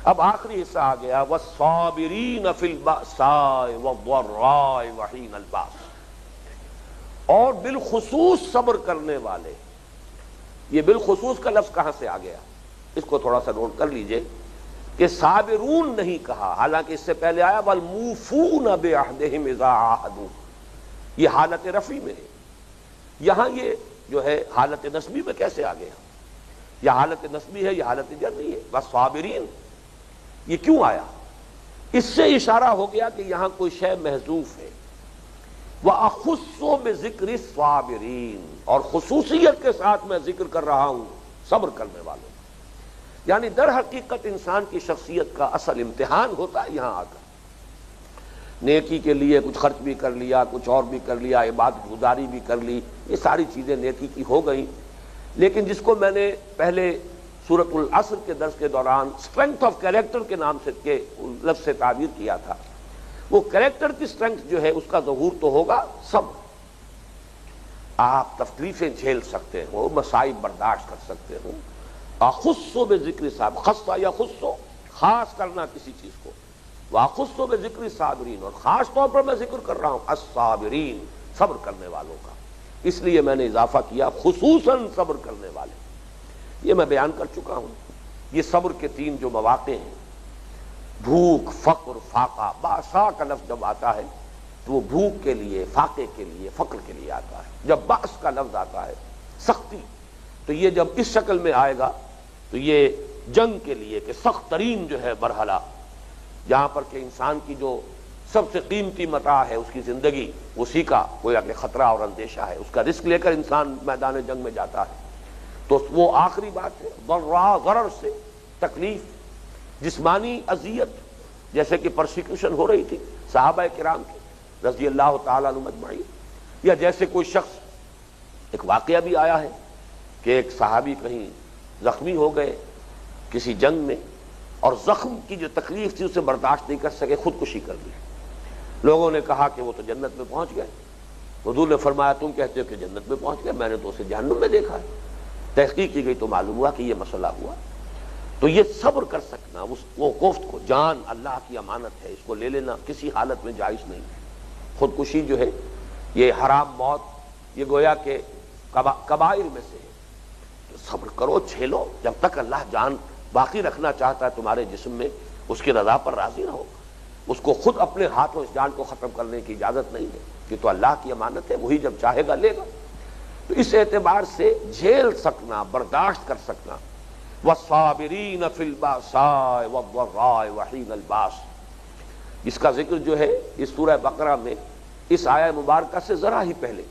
اب آخری حصہ آ گیا والصابرین فی البأساء والضراء وحین الباس، اور بالخصوص صبر کرنے والے۔ یہ بالخصوص کا لفظ کہاں سے آ گیا، اس کو تھوڑا سا نوٹ کر لیجئے کہ صابرون نہیں کہا، حالانکہ اس سے پہلے آیا والموفون بعہدہم اذا عاہدوا، یہ حالت رفعی میں ہے۔ یہاں یہ جو ہے حالت نصبی میں کیسے آ گیا؟ یہ حالت نصبی ہے، یہ حالت جری ہے۔ بس صابرین یہ کیوں آیا؟ اس سے اشارہ ہو گیا کہ یہاں کوئی شے محذوف ہے۔ وَأَخُصُّ بِذِكْرِ الصَّابِرِينَ، اور خصوصیت کے ساتھ میں ذکر کر رہا ہوں صبر کرنے والوں، یعنی در حقیقت انسان کی شخصیت کا اصل امتحان ہوتا ہے یہاں آ کر۔ نیکی کے لیے کچھ خرچ بھی کر لیا، کچھ اور بھی کر لیا، عبادت گزاری بھی کر لی، یہ ساری چیزیں نیکی کی ہو گئیں، لیکن جس کو میں نے پہلے سورۃ العصر کے درس کے دوران اسٹرینتھ آف کیریکٹر کے نام سے کے لفظ سے تعبیر کیا تھا، وہ کیریکٹر کی اسٹرینتھ جو ہے اس کا ظہور تو ہوگا صبر۔ آپ تکلیفیں جھیل سکتے ہو، مصائب برداشت کر سکتے ہو۔ اخص بذکر صابر، خص یا خص، خاص کرنا کسی چیز کو، واخص بذکر صابرین، اور خاص طور پر میں ذکر کر رہا ہوں الصابرین، صبر کرنے والوں کا، اس لیے میں نے اضافہ کیا خصوصاً صبر کرنے والے۔ یہ میں بیان کر چکا ہوں، یہ صبر کے تین جو مواقع ہیں، بھوک، فقر، فاقہ۔ باسا کا لفظ جب آتا ہے تو وہ بھوک کے لیے، فاقے کے لیے، فقر کے لیے آتا ہے۔ جب باس کا لفظ آتا ہے، سختی، تو یہ جب اس شکل میں آئے گا تو یہ جنگ کے لیے کہ سخت ترین جو ہے مرحلہ، جہاں پر کہ انسان کی جو سب سے قیمتی متاع ہے اس کی زندگی، اسی کا گویا کہ خطرہ اور اندیشہ ہے، اس کا رسک لے کر انسان میدان جنگ میں جاتا ہے، تو وہ آخری بات ہے۔ ضراء، ضرر سے، تکلیف، جسمانی اذیت، جیسے کہ پرسیکیوشن ہو رہی تھی صحابہ کرام کی رضی اللہ تعالیٰ عنہم اجمعین، یا جیسے کوئی شخص، ایک واقعہ بھی آیا ہے کہ ایک صحابی کہیں زخمی ہو گئے کسی جنگ میں، اور زخم کی جو تکلیف تھی اسے برداشت نہیں کر سکے، خودکشی کر لی۔ لوگوں نے کہا کہ وہ تو جنت میں پہنچ گئے۔ حضور نے فرمایا تم کہتے ہو کہ جنت میں پہنچ گئے، میں نے تو اسے جہنم میں دیکھا ہے۔ تحقیق کی گئی تو معلوم ہوا کہ یہ مسئلہ ہوا۔ تو یہ صبر کر سکنا، وہ کوفت کو، جان اللہ کی امانت ہے، اس کو لے لینا کسی حالت میں جائز نہیں ہے۔ خودکشی جو ہے یہ حرام موت، یہ گویا کہ کبائر میں سے ہے۔ تو صبر کرو، جھیلو، جب تک اللہ جان باقی رکھنا چاہتا ہے تمہارے جسم میں، اس کی رضا پر راضی رہو۔ اس کو خود اپنے ہاتھوں اس جان کو ختم کرنے کی اجازت نہیں ہے، یہ تو اللہ کی امانت ہے، وہی جب چاہے گا لے گا۔ تو اس اعتبار سے جھیل سکنا، برداشت کر سکنا۔ والصابرین فی البأساء والضراء وحین الباس، اس کا ذکر جو ہے اس سورہ بقرہ میں اس آیہ مبارکہ سے ذرا ہی پہلے،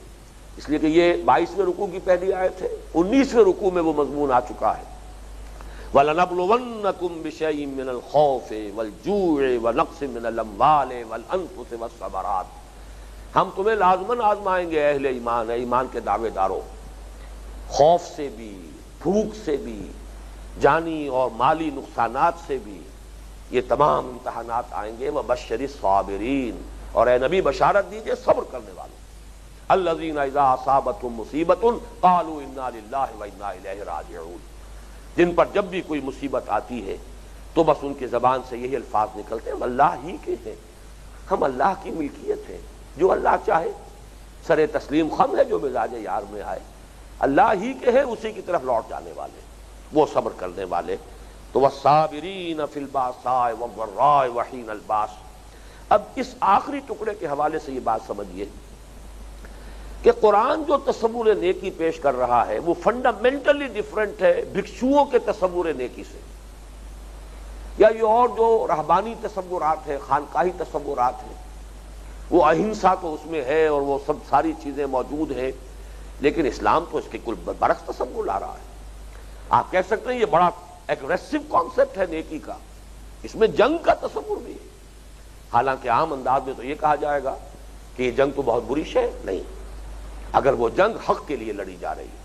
اس لیے کہ یہ 22ویں رکوع کی پہلی آیت ہے، 19ویں رکوع میں وہ مضمون آ چکا ہے۔ وَلَنَبْلُوَنَّكُمْ بِشَيْءٍ مِّنَ الْخَوْفِ وَالْجُوعِ وَنَقْصٍ مِّنَ الْأَمْوَالِ وَالْأَنفُسِ وَالثَّمَرَاتِ، ہم تمہیں لازماً آزمائیں گے اہل ایمان، ایمان کے دعوے داروں، خوف سے بھی، بھوک سے بھی، جانی اور مالی نقصانات سے بھی، یہ تمام امتحانات آئیں گے۔ وَبَشِّرِ الصَّابِرِينَ، اور اے نبی بشارت دیجئے صبر کرنے والوں، الَّذِينَ إِذَا أَصَابَتْهُم مُّصِيبَةٌ قَالُوا إِنَّا لِلَّهِ وَإِنَّا إِلَيْهِ رَاجِعُونَ، جن پر جب بھی کوئی مصیبت آتی ہے تو بس ان کی زبان سے یہی الفاظ نکلتے ہیں، ہم اللہ ہی کے ہیں، ہم اللہ کی ملکیت ہیں، جو اللہ چاہے، سر تسلیم خم ہے جو مزاج یار میں آئے، اللہ ہی کے ہیں، اسی کی طرف لوٹ جانے والے، وہ صبر کرنے والے۔ تو والصابرین فی البأساء والضراء وحین الباس۔ اب اس آخری ٹکڑے کے حوالے سے یہ بات سمجھیے کہ قرآن جو تصور نیکی پیش کر رہا ہے وہ فنڈامنٹلی ڈیفرنٹ ہے بھکشوؤں کے تصور نیکی سے، یا یہ اور جو رہبانی تصورات ہیں، خانقاہی تصورات ہیں، وہ اہنسا تو اس میں ہے اور وہ سب ساری چیزیں موجود ہیں، لیکن اسلام تو اس کے کل برعکس تصور لا رہا ہے۔ آپ کہہ سکتے ہیں یہ بڑا ایگریسو کانسیپٹ ہے نیکی کا، اس میں جنگ کا تصور بھی ہے، حالانکہ عام انداز میں تو یہ کہا جائے گا کہ یہ جنگ تو بہت بری شے نہیں، اگر وہ جنگ حق کے لیے لڑی جا رہی ہے،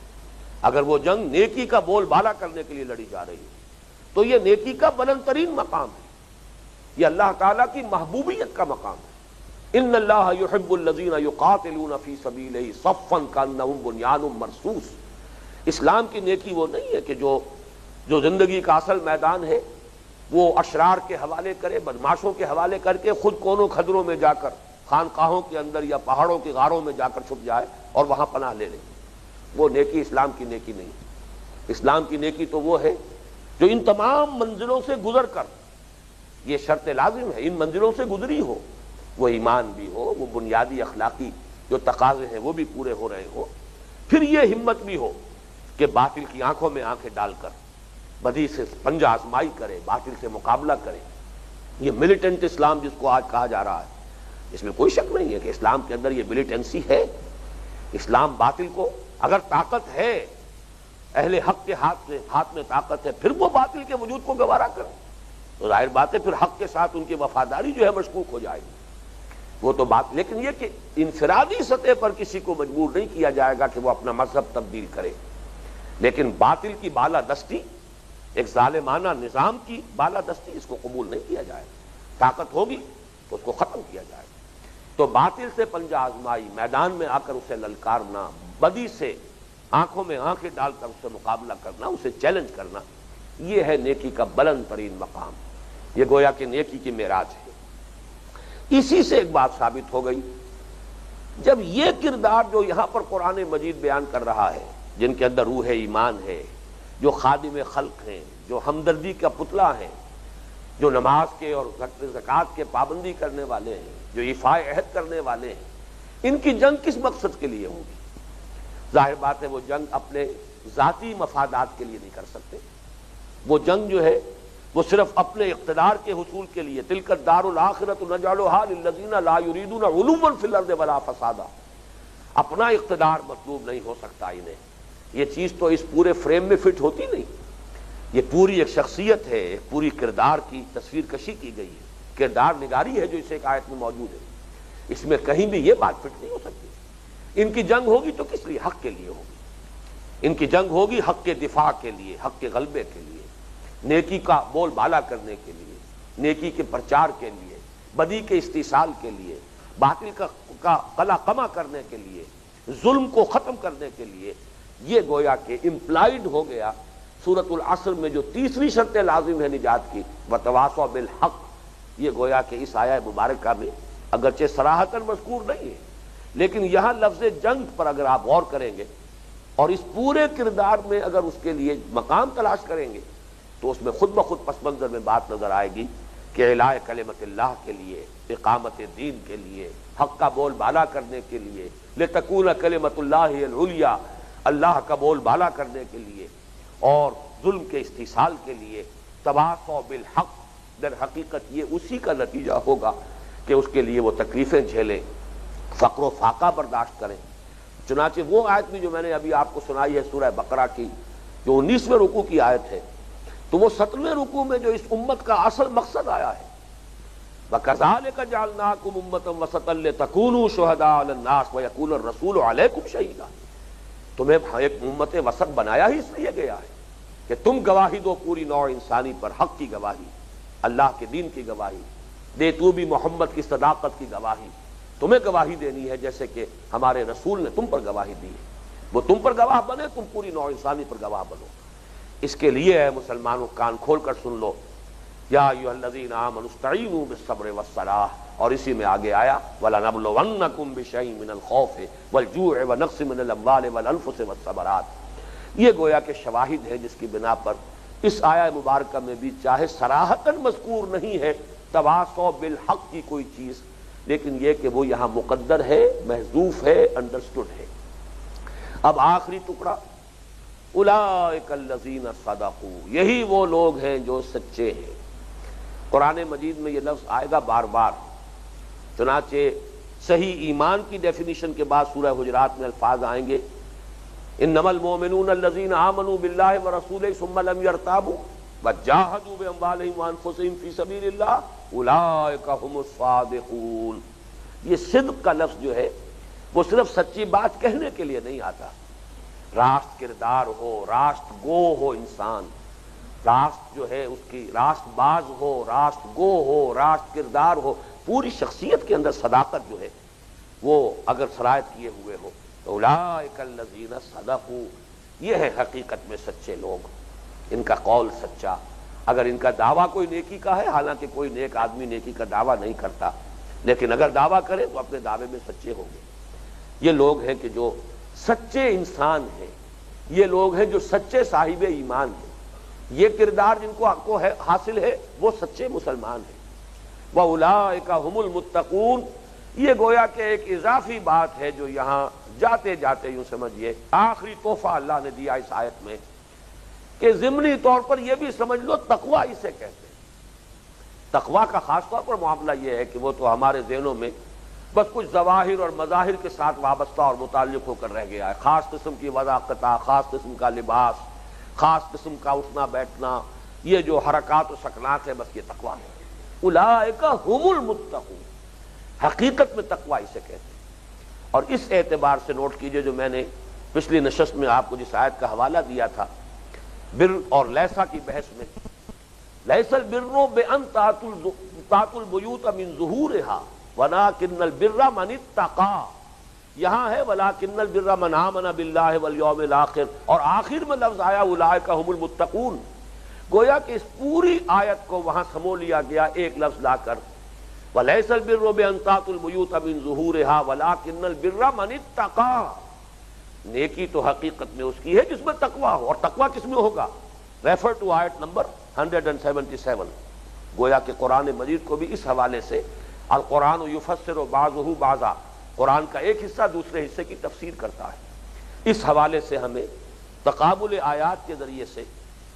اگر وہ جنگ نیکی کا بول بالا کرنے کے لیے لڑی جا رہی ہے، تو یہ نیکی کا بلند ترین مقام ہے، یہ اللہ تعالیٰ کی محبوبیت کا مقام ہے۔ ان اللہ یحب الذین یقاتلون فی سبیلہ صفا کانہم بنیان مرصوص۔ اسلام کی نیکی وہ نہیں ہے کہ جو زندگی کا اصل میدان ہے وہ اشرار کے حوالے کرے، بدماشوں کے حوالے کر کے خود کونوں کھدروں میں جا کر، خانقاہوں کے اندر یا پہاڑوں کے غاروں میں جا کر چھپ جائے اور وہاں پناہ لے لے۔ وہ نیکی اسلام کی نیکی نہیں۔ اسلام کی نیکی تو وہ ہے جو ان تمام منزلوں سے گزر کر، یہ شرط لازم ہے، ان منزلوں سے گزری ہو، وہ ایمان بھی ہو، وہ بنیادی اخلاقی جو تقاضے ہیں وہ بھی پورے ہو رہے ہو، پھر یہ ہمت بھی ہو کہ باطل کی آنکھوں میں آنکھیں ڈال کر بدی سے پنجہ آزمائی کرے، باطل سے مقابلہ کرے۔ یہ ملیٹنٹ اسلام جس کو آج کہا جا رہا ہے، اس میں کوئی شک نہیں ہے کہ اسلام کے اندر یہ ملیٹنسی ہے۔ اسلام باطل کو، اگر طاقت ہے، اہل حق کے ہاتھ میں طاقت ہے، پھر وہ باطل کے وجود کو گوارا کرے تو ظاہر بات ہے پھر حق کے ساتھ ان کی وفاداری جو ہے مشکوک ہو جائے گی۔ وہ تو بات، لیکن یہ کہ انفرادی سطح پر کسی کو مجبور نہیں کیا جائے گا کہ وہ اپنا مذہب تبدیل کرے، لیکن باطل کی بالادستی، ایک ظالمانہ نظام کی بالادستی، اس کو قبول نہیں کیا جائے گا۔ طاقت ہوگی تو اس کو ختم کیا جائے گا۔ تو باطل سے پنجہ آزمائی، میدان میں آ کر اسے للکارنا، بدی سے آنکھوں میں آنکھیں ڈال کر اس سے مقابلہ کرنا، اسے چیلنج کرنا، یہ ہے نیکی کا بلند ترین مقام۔ یہ گویا کہ نیکی کی معراج ہے۔ اسی سے ایک بات ثابت ہو گئی، جب یہ کردار جو یہاں پر قرآن مجید بیان کر رہا ہے، جن کے اندر روح ایمان ہے، جو خادم خلق ہیں، جو ہمدردی کا پتلا ہیں، جو نماز کے اور زکوٰۃ کے پابندی کرنے والے ہیں، جو ایفاء عہد کرنے والے ہیں، ان کی جنگ کس مقصد کے لیے ہوگی؟ ظاہر بات ہے وہ جنگ اپنے ذاتی مفادات کے لیے نہیں کر سکتے۔ وہ جنگ جو ہے وہ صرف اپنے اقتدار کے حصول کے لیے، تلک الدار الآخرۃ نجعلھا للذین لا یریدون علوا فی الارض ولا فسادا، اپنا اقتدار مطلوب نہیں ہو سکتا انہیں۔ یہ چیز تو اس پورے فریم میں فٹ ہوتی نہیں۔ یہ پوری ایک شخصیت ہے، ایک پوری کردار کی تصویر کشی کی گئی ہے، کردار نگاری ہے جو اس ایک آیت میں موجود ہے۔ اس میں کہیں بھی یہ بات فٹ نہیں ہو سکتی۔ ان کی جنگ ہوگی تو کس لیے؟ حق کے لیے ہوگی۔ ان کی جنگ ہوگی حق کے دفاع کے لیے، حق کے غلبے کے لیے، نیکی کا بول بالا کرنے کے لیے، نیکی کے پرچار کے لیے، بدی کے استحصال کے لیے، باطل کا قلع قمع کرنے کے لیے، ظلم کو ختم کرنے کے لیے۔ یہ گویا کہ امپلائڈ ہو گیا سورۃ العصر میں جو تیسری شرط لازم ہے نجات کی، وتواصوا بالحق۔ یہ گویا کہ اس آیہ مبارکہ میں اگرچہ صراحتاً مذکور نہیں ہے، لیکن یہاں لفظ جنگ پر اگر آپ غور کریں گے اور اس پورے کردار میں اگر اس کے لیے مقام تلاش کریں گے تو اس میں خود بخود پس منظر میں بات نظر آئے گی کہ اعلاء کلمت اللہ کے لیے، اقامت دین کے لیے، حق کا بول بالا کرنے کے لیے، لتکون کلمت اللہ العلیٰ، اللہ کا بول بالا کرنے کے لیے، اور ظلم کے استحصال کے لیے، تواصوا بالحق۔ در حقیقت یہ اسی کا نتیجہ ہوگا کہ اس کے لیے وہ تکلیفیں جھیلیں، فقر و فاقہ برداشت کریں۔ چنانچہ وہ آیت بھی جو میں نے ابھی آپ کو سنائی ہے سورہ بقرہ کی، جو 19ویں رکوع کی آیت ہے، تو وہ 17ویں رکوع میں جو اس امت کا اصل مقصد آیا ہے، وَكَذَلِكَ جَعَلْنَاكُمْ أُمَّةً وَسَطًا لِتَكُونُوا شُهَدَاءَ عَلَى النَّاسِ وَيَكُونَ الرَّسُولُ عَلَيْكُمْ شَهِيدًا۔ تمہیں ایک امت وسط بنایا ہی اس لیے گیا ہے کہ تم گواہی دو پوری نوع انسانی پر، حق کی گواہی، اللہ کے دین کی گواہی دے، تو بھی محمد کی صداقت کی گواہی تمہیں گواہی دینی ہے، جیسے کہ ہمارے رسول نے تم پر گواہی دی ہے۔ وہ تم پر گواہ بنے، تم پوری نوع انسانی پر گواہ بنو۔ اس کے لیے ہے مسلمانوں کان کھول کر سن لو، یا ایھا الذین آمنوا استعینوا بالصبر والصلاۃ، اور اسی میں آگے آیا وَلَنَبْلُوَنَّکُم بِشَیْءٍ مِّنَ الْخَوْفِ وَالْجُوعِ وَنَقْصٍ مِّنَ الْأَمْوَالِ وَالْأَنفُسِ وَالثَّمَرَاتِ۔ یہ گویا کہ شواہد ہے جس کی بنا پر اس آیہ مبارکہ میں بھی چاہے صراحتاً مذکور نہیں ہے تواصوا بالحق کی کوئی چیز، لیکن یہ کہ وہ یہاں مقدر ہے، محذوف ہے، انڈرسٹوڈ ہے۔ اب آخری ٹکڑا، اولئک الذین صدقوا، یہی وہ لوگ ہیں جو سچے ہیں۔ قرآن مجید میں یہ لفظ آئے گا بار بار، چنانچہ صحیح ایمان کی ڈیفینیشن کے بعد سورہ حجرات میں الفاظ آئیں گے، انما المؤمنون الذین آمنوا باللہ ورسولہ ثم لم یرتابوا وجاہدوا باموالہم وانفسہم فی سبیل اللہ اولئک ہم الصادقون۔ یہ صدق کا لفظ جو ہے وہ صرف سچی بات کہنے کے لیے نہیں آتا، راست کردار ہو، راست گو ہو انسان، راست جو ہے اس کی راست باز ہو، راست گو ہو، راست کردار ہو، پوری شخصیت کے اندر صداقت جو ہے وہ اگر سرایت کیے ہوئے ہو تو اولئک الذین صدقوا، یہ ہے حقیقت میں سچے لوگ، ان کا قول سچا، اگر ان کا دعویٰ کوئی نیکی کا ہے، حالانکہ کوئی نیک آدمی نیکی کا دعویٰ نہیں کرتا، لیکن اگر دعویٰ کرے تو اپنے دعوے میں سچے ہوں گے۔ یہ لوگ ہیں کہ جو سچے انسان ہیں، یہ لوگ ہیں جو سچے صاحب ایمان ہیں، یہ کردار جن کو حاصل ہے وہ سچے مسلمان ہیں۔ وَأُولَٰئِكَ هُمُ الْمُتَّقُونَ، یہ گویا کہ ایک اضافی بات ہے جو یہاں جاتے جاتے یوں سمجھیے آخری تحفہ اللہ نے دیا اس آیت میں، کہ ضمنی طور پر یہ بھی سمجھ لو تقویٰ اسے کہتے ہیں۔ تقویٰ کا خاص طور پر معاملہ یہ ہے کہ وہ تو ہمارے ذہنوں میں بس کچھ ظواہر اور مظاہر کے ساتھ وابستہ اور متعلق ہو کر رہ گیا ہے، خاص قسم کی وضاحت، خاص قسم کا لباس، خاص قسم کا اٹھنا بیٹھنا، یہ جو حرکات و سکنات ہے، بس یہ تقویٰ ہے۔ اولئک هم المتقون، حقیقت میں تقویٰ اسے کہتے ہیں۔ اور اس اعتبار سے نوٹ کیجئے جو میں نے پچھلی نشست میں آپ کو جس آیت کا حوالہ دیا تھا بر اور لیسا کی بحث میں، لیس البر بان تاتوا البیوت من ظہورها ولکن البر من اتقى، یہاں ہے ولکن البر من آمن باللہ والیوم الآخر، اور آخر میں لفظ آیا اولئک هم المتقون، گویا کہ اس پوری آیت کو وہاں سمو لیا گیا ایک لفظ لا کر، وَلَيْسَ الْبِرُّ بِأَن تَأْتُوا الْبُيُوتَ مِن ظُهُورِهَا وَلَكِنَّ الْبِرَّ مَنِ اتَّقَىٰ، نیکی تو حقیقت میں اس کی ہے جس میں تقویٰ ہو، اور تقویٰ کس میں ہوگا؟ ریفر ٹو آیت نمبر 177۔ گویا کہ قرآن مجید کو بھی اس حوالے سے القرآن یفسر بعضہ بعضا، قرآن کا ایک حصہ دوسرے حصے کی تفسیر کرتا ہے۔ اس حوالے سے ہمیں تقابل آیات کے ذریعے سے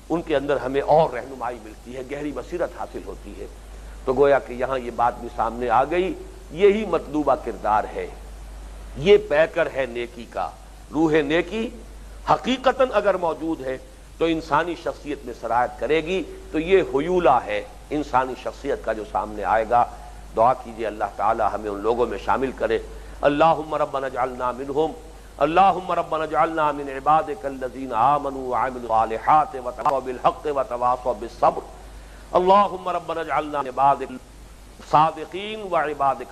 ان کے اندر ہمیں اور رہنمائی ملتی ہے، گہری بصیرت حاصل ہوتی ہے۔ تو گویا کہ یہاں یہ بات بھی سامنے آ گئی، یہی مطلوبہ کردار ہے، یہ پیکر ہے نیکی کا۔ روح نیکی حقیقتاً اگر موجود ہے تو انسانی شخصیت میں سرایت کرے گی، تو یہ حیولہ ہے انسانی شخصیت کا جو سامنے آئے گا۔ دعا کیجئے اللہ تعالی ہمیں ان لوگوں میں شامل کرے۔ اللہم ربنا اجعلنا منہم، اللہم ربنا اجعلنا من عبادک الذین آمنوا وعملوا الصالحات وتواصوا بالحق وتواصوا بالصبر، اللہم ربنا اجعلنا من عبادک الصادقین وعبادک